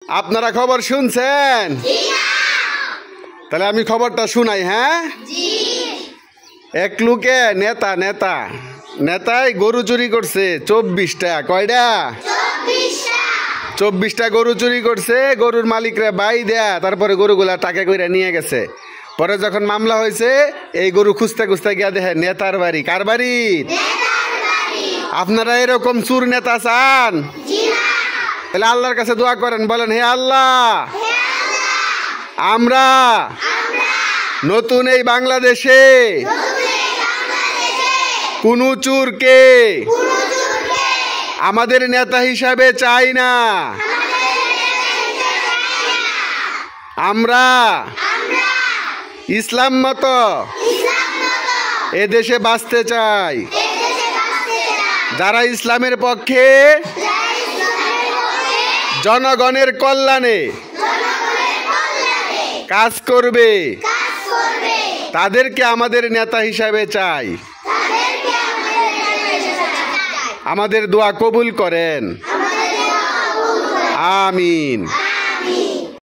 আপনারা খবর শুনছেন? তাহলে আমি খবরটা শুনাই। হ্যাঁ, এক লোকে নেতাই গরু চুরি করছে 24টা। কয়টা? 24টা গরু চুরি করছে। গরুর মালিকরা বাই দেয়া, তারপরে গরুগুলা টাকা কইরা নিয়ে গেছে। পরে যখন মামলা হয়েছে, এই গরু খুঁজতে খুঁজতে গিয়া দেখে নেতার বাড়ি। কার বাড়ি? আপনারা এরকম চুর নেতা চান? তাহলে আল্লাহর কাছে দোয়া করেন, বলেন হে আল্লাহ, আমরা নতুন এই বাংলাদেশে কোন চুরকে আমাদের নেতা হিসাবে চাই না। আমরা ইসলাম মতো এদেশে বাঁচতে চাই। যারা ইসলামের পক্ষে, জনগণের কল্যাণে কাজ করবে, তাদেরকে আমাদের নেতা হিসাবে চাই। আমাদের দোয়া কবুল করেন, আমিন।